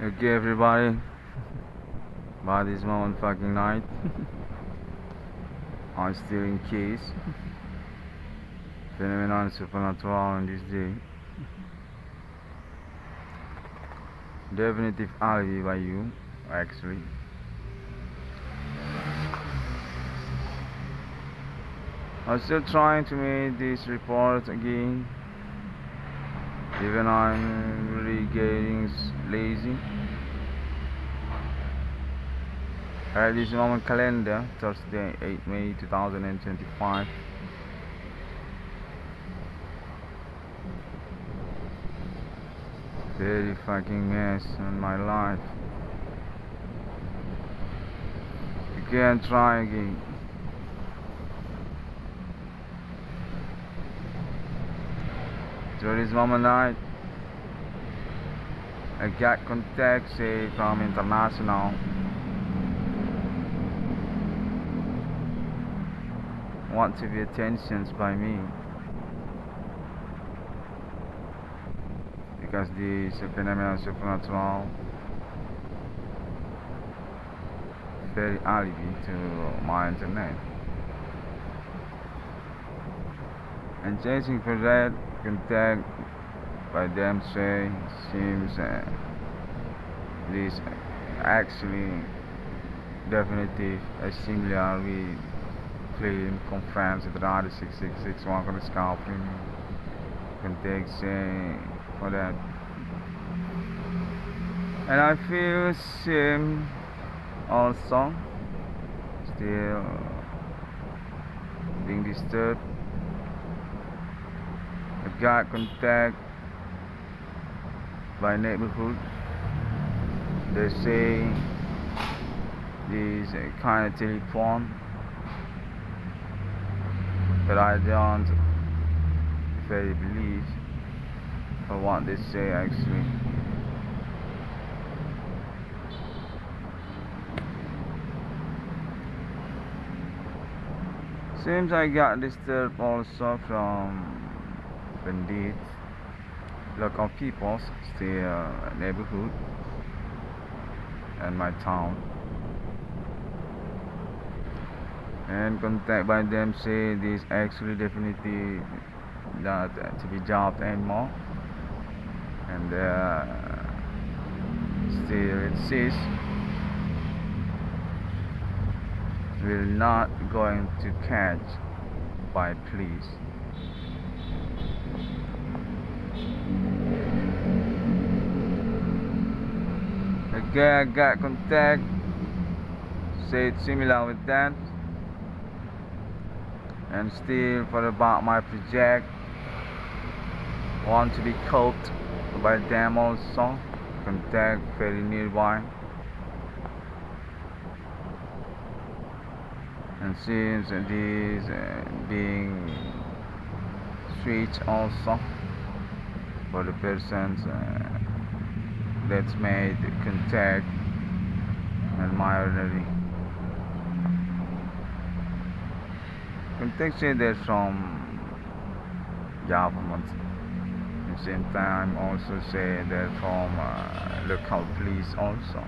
Okay, everybody. By this moment fucking night, I'm still in case. Phenomenon supernatural on this day. Definitive alibi by you, actually. I'm still trying to make this report again. Even I'm really getting lazy. At this moment calendar, Thursday 8 May 2025. Very fucking mess in my life. You can try again. So this moment night, I got contact say from international. Want to be attentioned by me because the phenomenon supernatural very alibi to my internet, and chasing for that contact by them say seems this actually definitive similar with claim conference at radio 666 one on the scalp contact say for that, and I feel same also still being disturbed. I got contact by neighborhood. They say this kind of telephone, but I don't very believe for what they say actually. Seems I got disturbed also from bandits, local people, still neighborhood and my town, and contact by them say this actually definitely not to be jobbed anymore, and still insists will not going to catch by police. Okay, I got contact, say it's similar with that, and still for about my project, want to be coped by them also, contact very nearby, and since these being switched also for the persons that's made contact and my ordinary contact say they're from government. At the same time also say they're from local police also.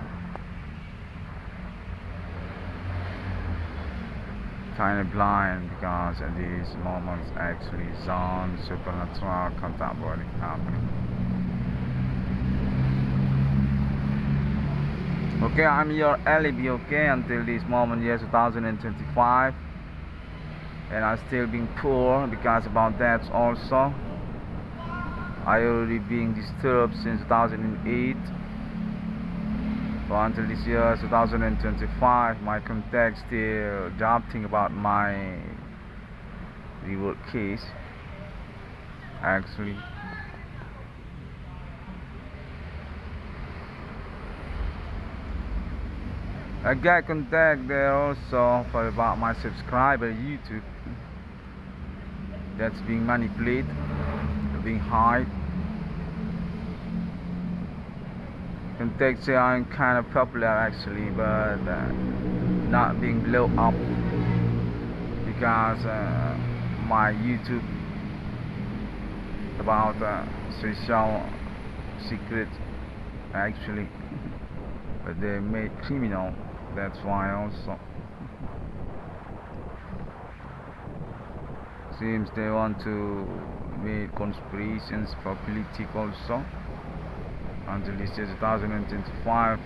Kind of blind because at these moments actually zone supernatural contact body happening. Okay, I'm your alibi, okay, until this moment, year 2025, and I'm still being poor because about that also. I already being disturbed since 2008, but until this year 2025, my contact still doubting about my reward case actually. I got contact there also for about my subscriber YouTube that's being manipulated, being hide. Contact say I'm kind of popular actually, but not being blow up because my YouTube about social secret actually, but they made criminal. That's why also seems they want to make conspirations for politics also until this year 2025,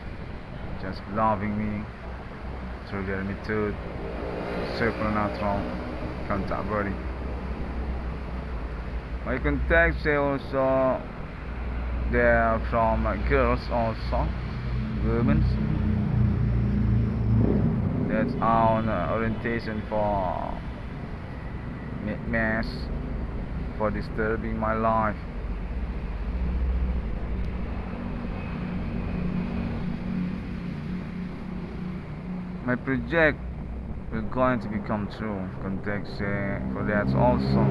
just loving me through their method, supernatural contemporary. My contacts say also they are from girls also, women. That's our orientation for mass for disturbing my life. My project is going to become true. Context for that also.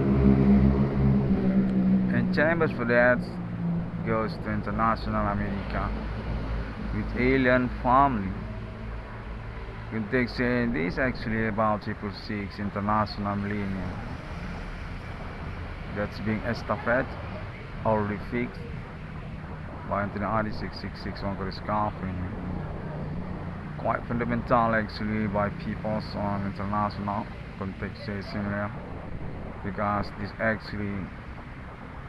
And chambers for that goes to international America with alien family. Context this is actually about 666 international millennium. That's being estafette already fixed by Anthony 666 on the scarfing. Quite fundamental actually by peoples on international context similar, because this actually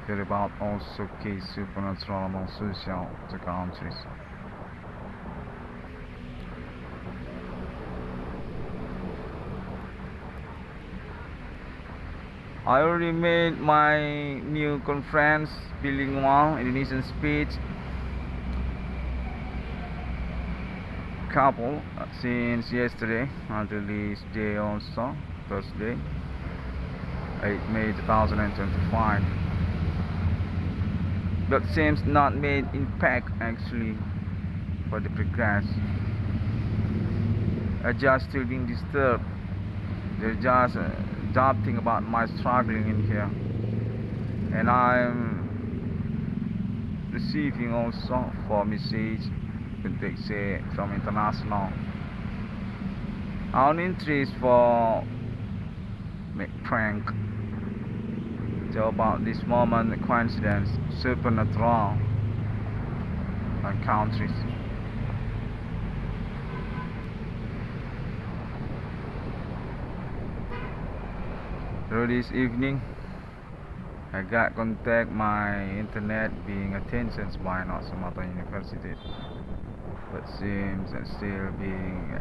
care about also case supernatural among social the countries. I already made my new conference bilingual Indonesian speech couple since yesterday until this day also, Thursday, 8 May 2025. But seems not made impact actually for the progress. I just still being disturbed. They're just doubting about my struggling in here, and I'm receiving also for message they say from international our interest for make prank so about this moment coincidence supernatural and countries. Through this evening I got contact my internet being attention by not Sumatra University, but seems still being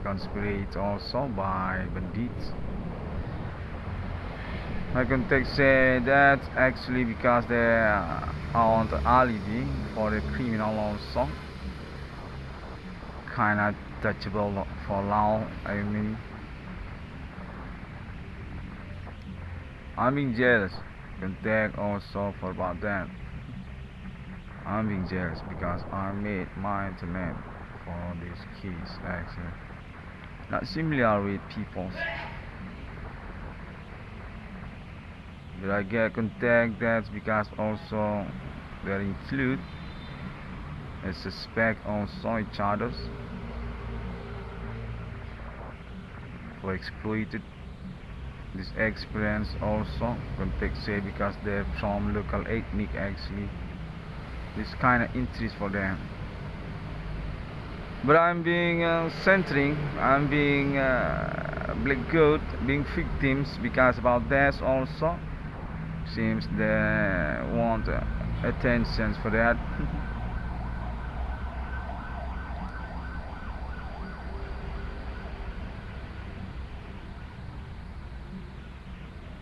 conspired also by bandits. My contact said that actually because they are on the alibi for the criminal also, kinda touchable for law. I mean, I'm being jealous. Contact also for about that. I'm being jealous because I made my internet for these keys actually. Not similar with people's. But I get contact that's because also they include and suspect also each others for exploited this experience also context say because they're from local ethnic actually this kind of interest for them, but I'm being centering, I'm being black goat being victims because about that also seems they want attention for that.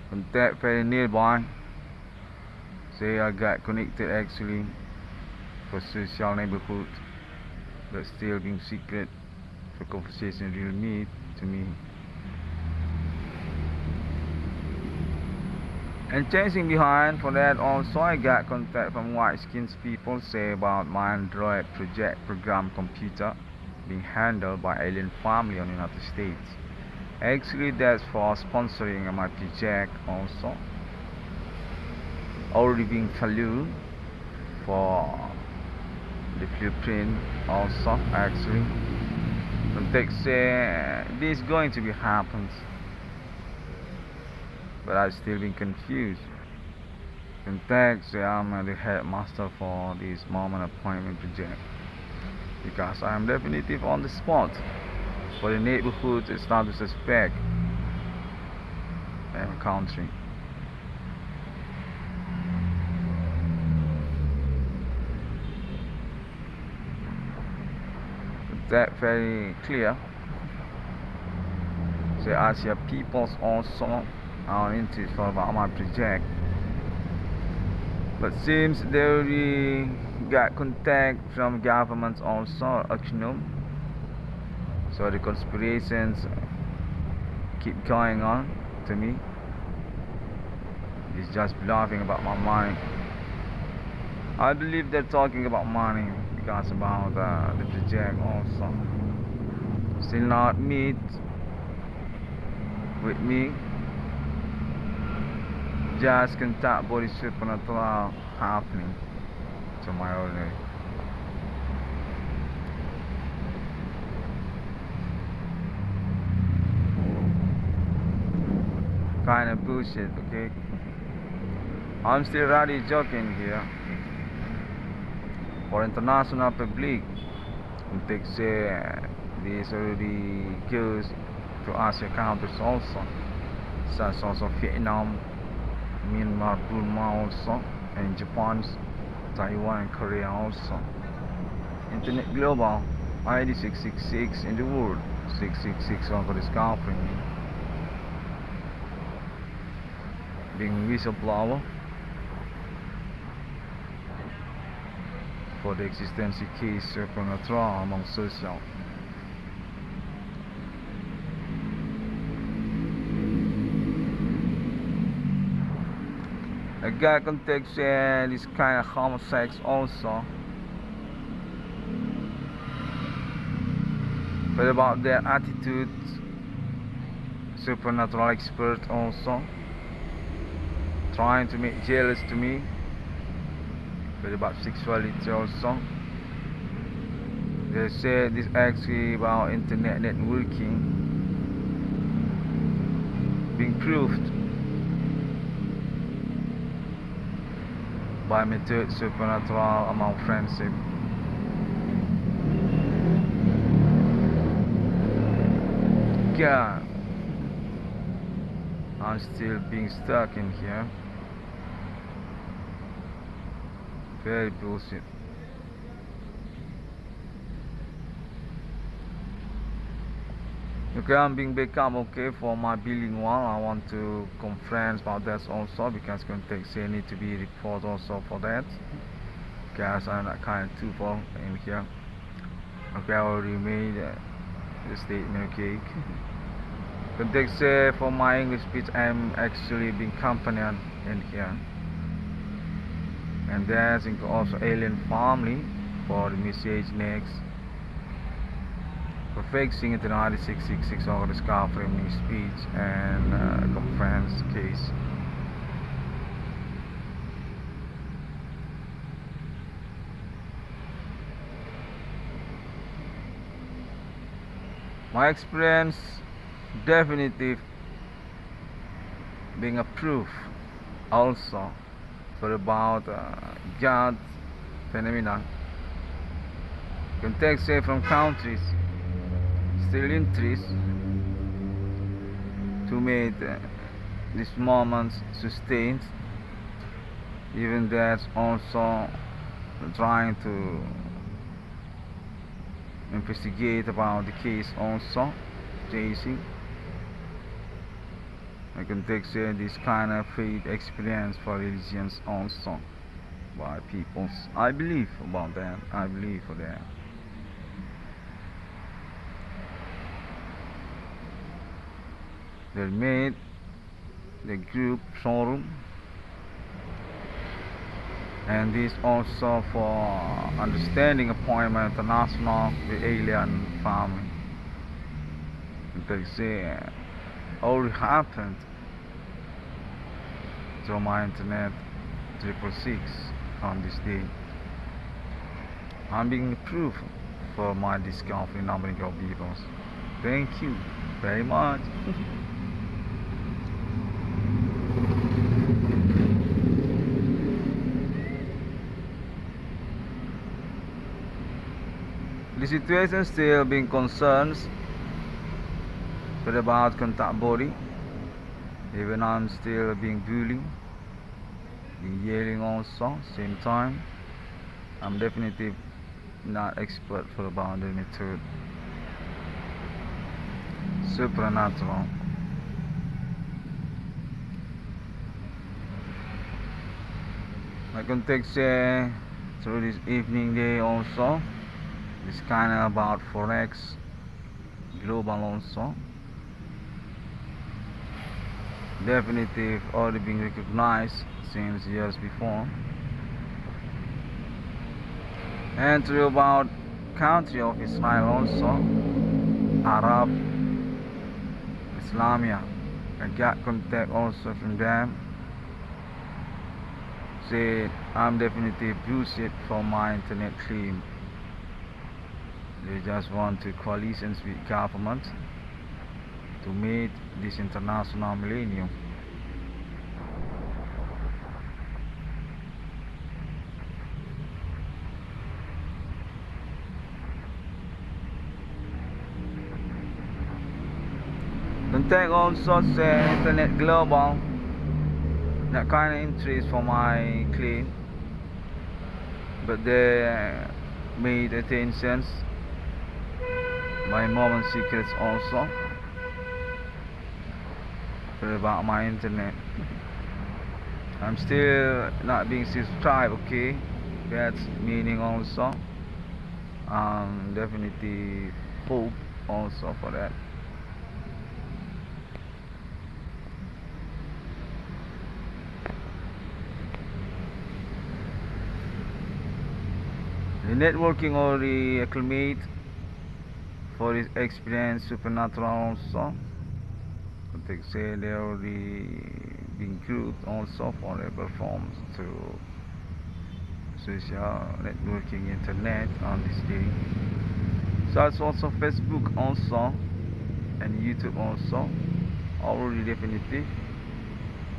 Contact very nearby say I got connected actually for social neighborhood but still being secret for conversation real need to me. And chasing behind for that also I got contact from white skinned people say about my Android project program computer being handled by alien family on the United States. Actually that's for sponsoring my project also already being valued for the blueprint also actually. Context say this is going to be happens, but I still been confused. contact say I'm the headmaster for this moment appointment project, because I am definitive on the spot for the neighborhood to start to suspect and country. That very clear. So Asia peoples also are interested about my project, but seems they already got contact from governments also, so the conspirations keep going on to me. It's just bluffing about my money. I believe they're talking about money because about the project also. Still not meet with me. Just contact body supernatural happening to my owner. Kind of bullshit, okay? I'm still really joking here. For international public, they say this already goes to Asia countries also, such also Vietnam, Myanmar, Burma also, and Japan, Taiwan, and Korea also. Internet global, ID 666 in the world, 666 for discovering being whistleblower for the existence case supernatural among social. A guy contacts this kind of homosexuals also, but about their attitude, supernatural expert also, trying to make jealous to me, but about sexuality also. They say this actually about internet networking being proved by method supernatural among friendship. God, I'm still being stuck in here. Very bullshit. Okay, I'm being become okay for my bilingual. I want to conference about that also, because context say need to be report also for that, because I'm not kind of too far in here. Okay, I already made the statement. Okay. Context say for my English speech I'm actually being accompanied in here, and that's also alien family for the message next. For fixing it in ID 666 over the discovering speech and conference case. My experience definitive being a proof also for about God phenomena. Context say from countries still interest to make this moment sustained, even that's also trying to investigate about the case also, chasing. I can take this kind of faith experience for religions also by peoples. I believe about that. I believe for that. They made the group forum, and this also for understanding appointment international with alien family. They say already happened through my internet 666 on this day. I'm being approved for my discovery number of people. Thank you very much. the situation still being concerns but about contact body. Even I'm still being bullied, being yelling also, same time. I'm definitely not expert for about the method. Supernatural. I can take through this evening day also. This kind of about Forex global also. Definitely already been recognized since years before. And through about country of Israel also, Arab, Islamia. I got contact also from them. Say I'm definitely bullshit for my internet claim. They just want to coalitions with government to meet this international millennium. Contact also say internet global. That kind of interest for my claim, but they made attentions my mom and secrets also about my internet. I'm still not being subscribed, okay? That's meaning also. Definitely hope also for that. The networking already acclimate for his experience supernatural also. They say they already been grouped also for their performance through social networking internet on this day. So it's also Facebook also and YouTube also already definitive,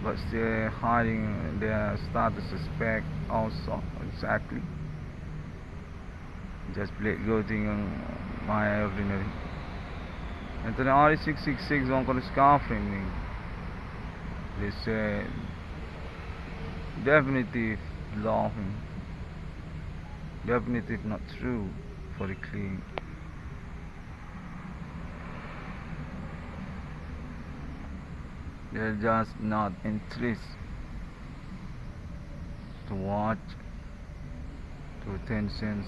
but still hiding their status suspect also exactly. Just gloating on my ordinary. And then RE666 on the scarf framing. They said definitive laughing. Definitive not true for the clean. They're just not interested to watch, to attentions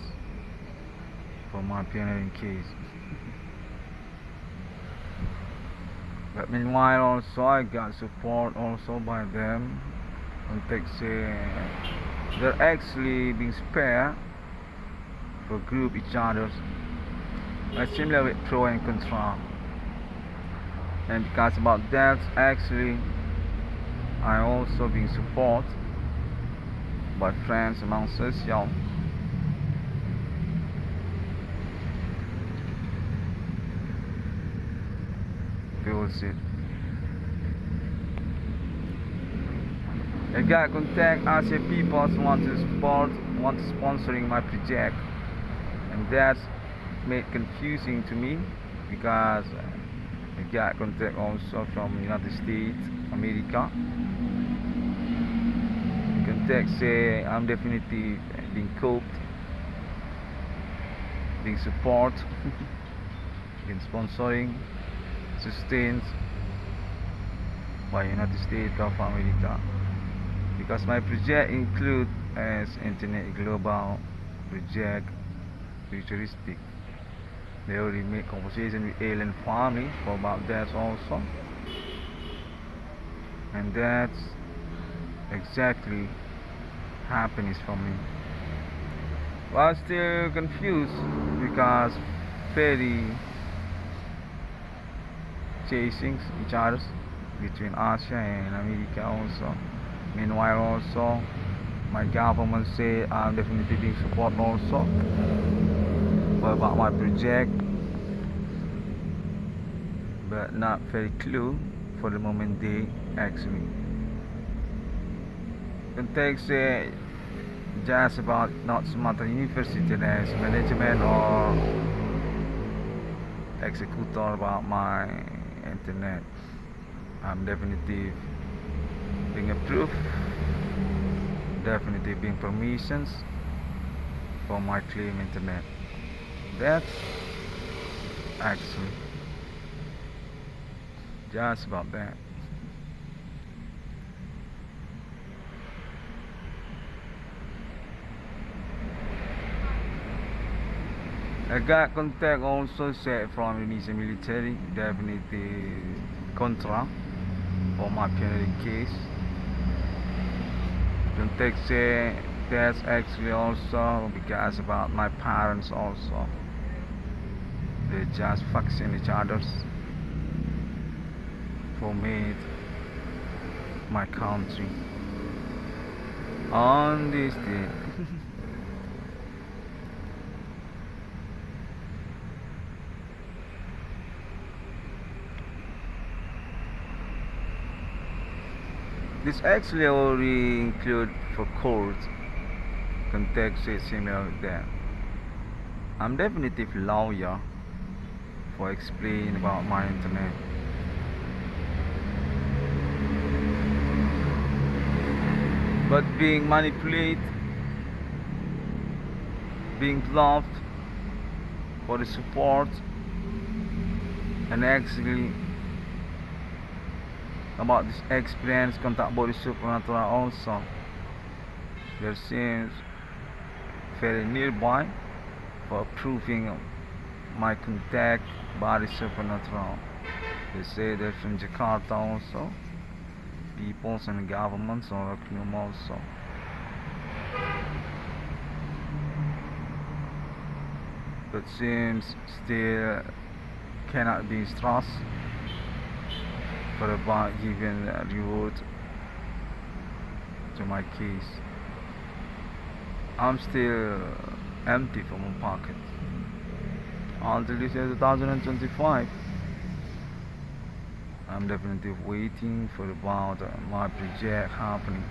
for my pioneering case. But meanwhile also I got support also by them and they're actually being spared for group each other, but similar with pro and contra. And because about that actually I also being supported by friends among social. Bullshit. I got contact as if people want to support, want sponsoring my project, and that's made confusing to me because I got contact also from United States, America. Contact say I'm definitely being coped, being support, being sponsoring, sustained by United States of America, because my project include as internet global project futuristic. They already make conversation with alien family for about that also, and that's exactly happiness for me. But I'm still confused because very chasing each other between Asia and America also. Meanwhile also my government say I'm definitely being support also about my project, but not very clear for the moment they actually. Contact say just about not so much university as management or executor about my internet. I'm definitely being approved, definitely being permissions for my claim internet. That's actually just about that. I got contact also said from Indonesian military, definitely contra for my penalty case. Contact say that's actually also because about my parents also. They just fucking each others for me, my country. On this day. This actually already include for court context is similar there. I'm definitely lawyer for explain about my internet. But being manipulated, being bluffed for the support, and actually about this experience contact body supernatural also. There seems very nearby for proving my contact body supernatural. They say they're from Jakarta also. Peoples and governments or also. But seems still cannot be trusted for about giving a reward to my case. I'm still empty from my pocket until this year 2025. I'm definitely waiting for about my project happening.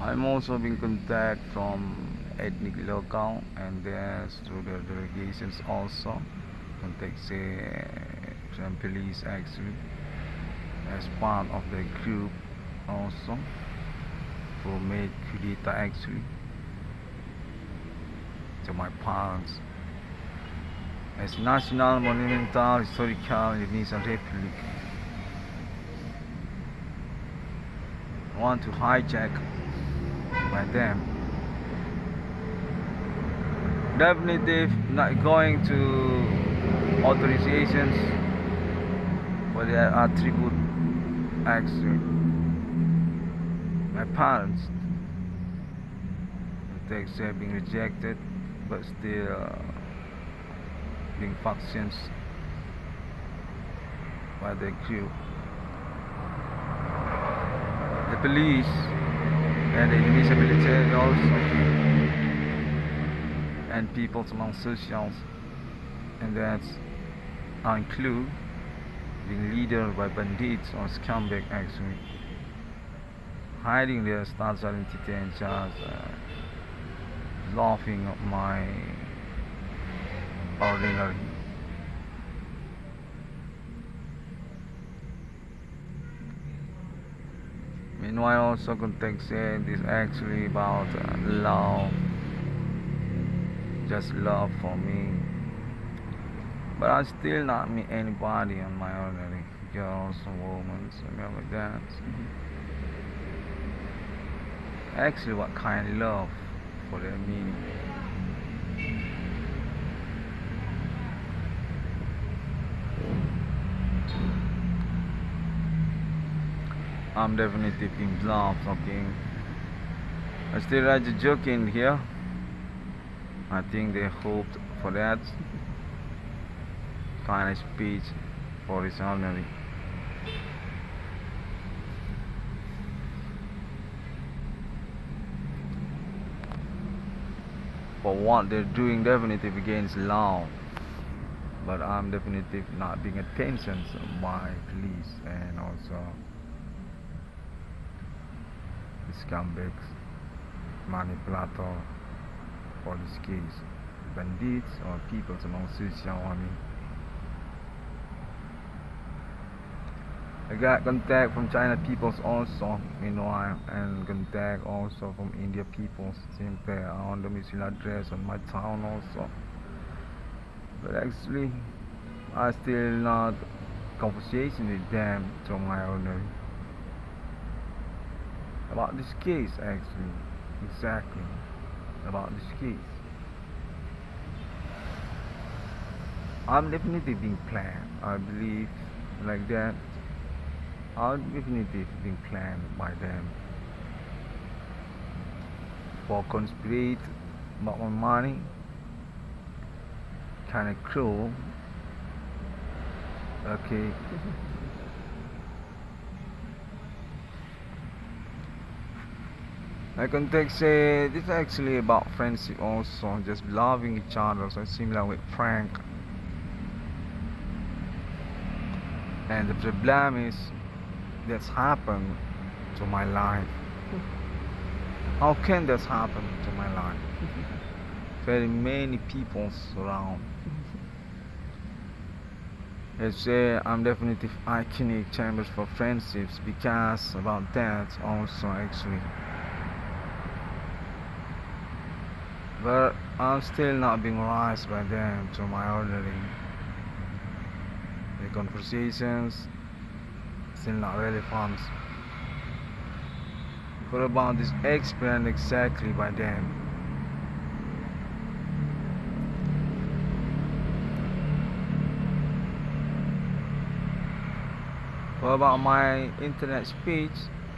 I'm also being contact from ethnic local and there's through the delegations also contact say some police actually as part of the group also for make kudeta actually to my parents as national monumental historical Indonesian Republic want to hijack by them. Definitely not going to authorizations for their attribute actually my parents they say being rejected but still being factions by the group, the police and the Indonesian military also, and people among socials, and that's include being leader by bandits or scumbag actually, hiding their status identity and just laughing at my ordinary. Meanwhile, also context said is actually about love, just love for me. But I still not meet anybody on my ordinary girls or women, something like that. Actually, what kind of love for their meaning? I'm definitely being bluffed, okay? I still write a joke in here. I think they hoped for that kind of speech for his ordinary. For what they're doing definitely against law. but I'm definitely not being attention by police and also scumbags, manipulator for this case, bandits or people among social army. I got contact from China peoples also, meanwhile, and contact also from India peoples, same pair on the missing address on my town also. But actually, I still not conversation with them to my owner about this case actually, exactly about this case. I'm definitely being planned. I believe like that. I'm definitely being planned by them for conspirate about my money. Kind of cruel. Okay. I can take say this is actually about friendship also, just loving each other, so similar with Frank. And the problem is that's happened to my life. How can this happen to my life? Very many people around. Let's say I'm definitely iconic chambers for friendships because about that also actually. But I'm still not being raised by them to my ordering. The conversations still not relevant. What about this experience exactly by them? What about my internet speech?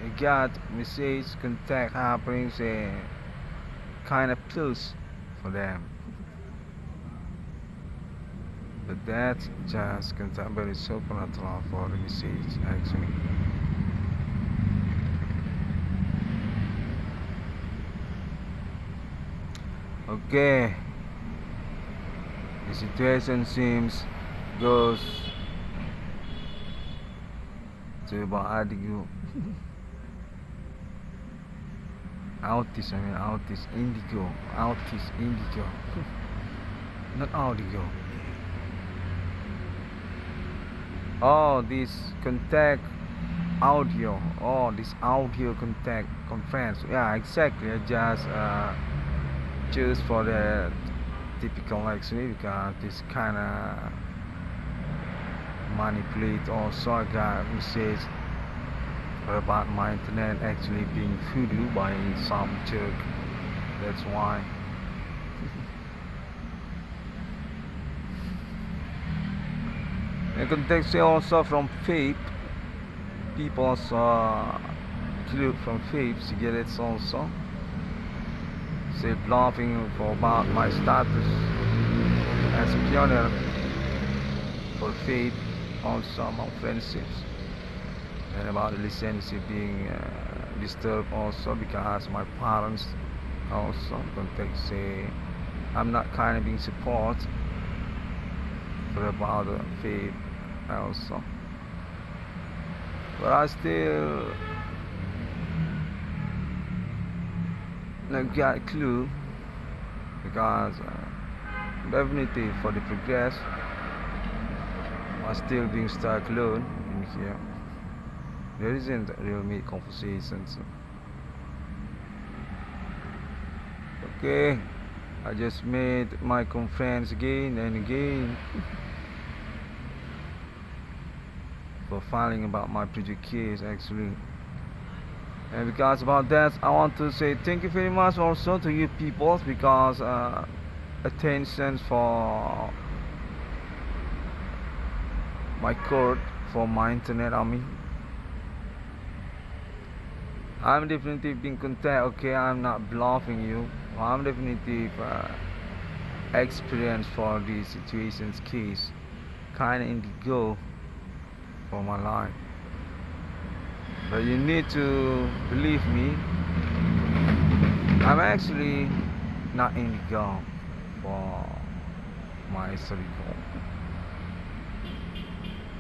I got message contact happening say kind of plus for them. But that's just contact very supernatural for the message actually. Okay, the situation seems goes to about Adigo. Autis indigo. Not audio. Oh, this contact audio. Oh, this audio contact conference. Yeah, exactly. I just choose for the typical actually because this kind of manipulate also. I got message about my internet actually being voodoo by some jerk. That's why. You can take also from faith. People clue from faith to get it also. Say laughing for about my status as a pioneer for faith, also among friendships, and about the relationship being disturbed also because my parents also contact say I'm not kind of being support for about the faith also, but I still not got a clue because definitely for the progress I'm still being stuck alone in here. There isn't real meet conversations. Okay, I just made my conference again and again for filing about my project case actually. And because about that I want to say thank you very much also to you people because attention for my court for my internet army. I'm definitely being contact. Okay, I'm not bluffing you. I'm definitely experienced for these situations case kind of indigo for my life, but you need to believe me, I'm actually not indigo for my historical.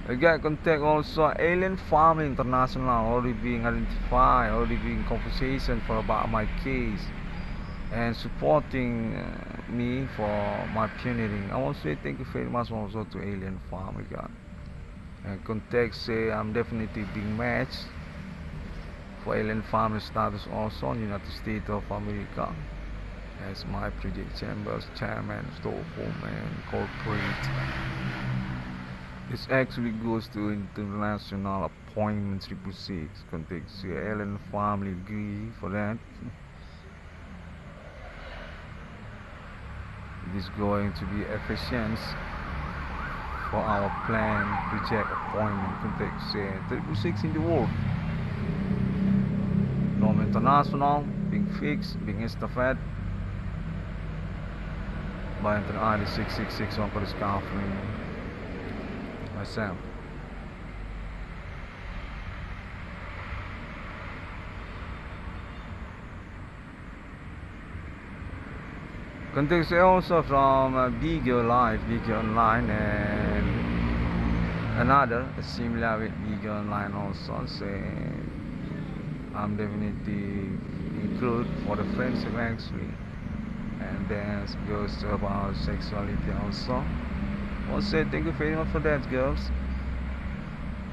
I get contact also Alien Farm International, already being identified, already being conversation for about my case and supporting me for my pioneering. I want to say thank you very much also to Alien Farm regard. And contact say I'm definitely being matched for Alien Farm status also in the United States of America as my project chambers chairman, storeroom and corporate. This actually goes to international appointment 666. Contact say Alien Family agree for that. It is going to be efficient for our plan project appointment. Contact say 666 in the world. Norm International being fixed, being estafette by enter ID 666 on for discovering myself. Context also from Bigger Live, Bigger Online, and another similar with Bigger Online also. Say I'm definitely include for the friendship actually, and then goes to about sexuality also. I'll say thank you very much for that, girls.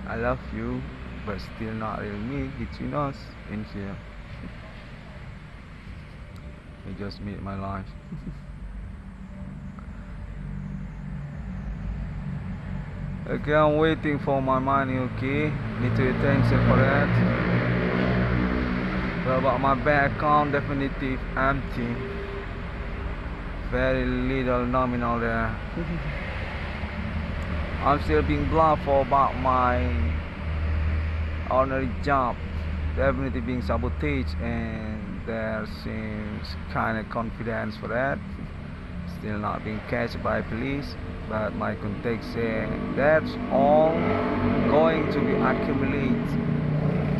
I love you, but still not really me between us in here. You just made my life. Okay, I'm waiting for my money, okay? Need to attention for that. But about my bank account, definitely empty. Very little nominal there. I'm still being blocked for about my ordinary job. Definitely being sabotaged, and there seems kind of confidence for that. Still not being catched by police, but my contact say that's all going to be accumulated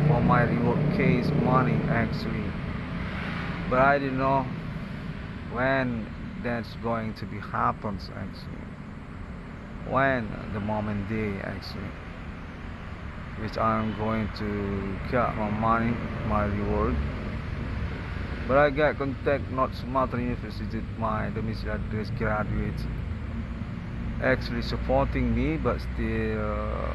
for my reward case money actually. But I don't know when that's going to be happens actually. When the moment day actually, which I'm going to get my money, my reward. But I get contact not Sumatra University, my domicile address graduate, actually supporting me, but still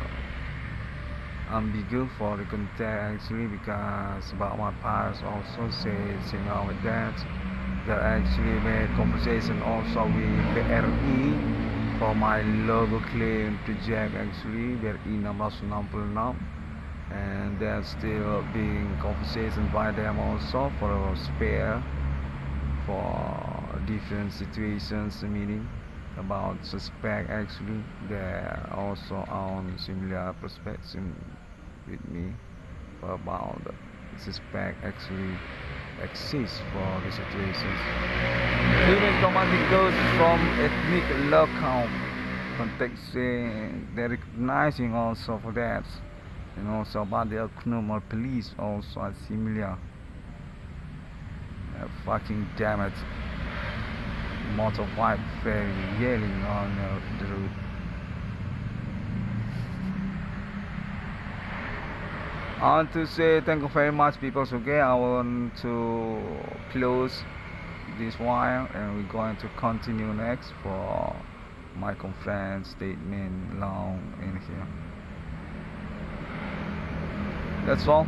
ambiguous for the contact actually, because about my parents also say similar with that. They actually made conversation also with BRI for my logo claim project actually, BRI 1666, and there's still being conversation by them also for a spare for different situations, meaning about suspect actually. They're also on similar perspective with me about suspect actually exists for the situations. Even commanding goes from ethnic locale context, they're recognizing also for that, and also about the criminal police also are similar. Fucking damn it, motorbike very yelling on the road. I want to say thank you very much, people. Okay, I want to close this while, and we're going to continue next for my conference statement long in here. That's all.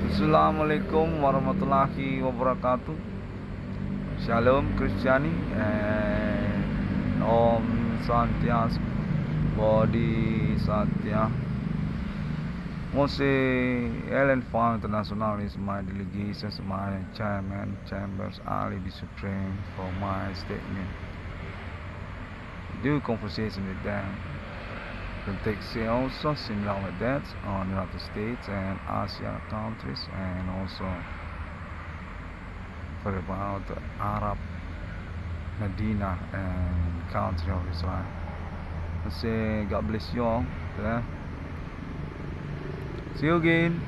Assalamualaikum warahmatullahi wabarakatuh. Shalom Christiani, and Om Santyas Bodhi Satya. Mostly Alien Farm International is my delegation, my chairman, Chambers Alibi Supreme for my statement. Do conversation with them. The text also similar with that on the United States and Asia countries, and also for about Arab Medina and country of Israel. I say God bless you all. Yeah. See you again.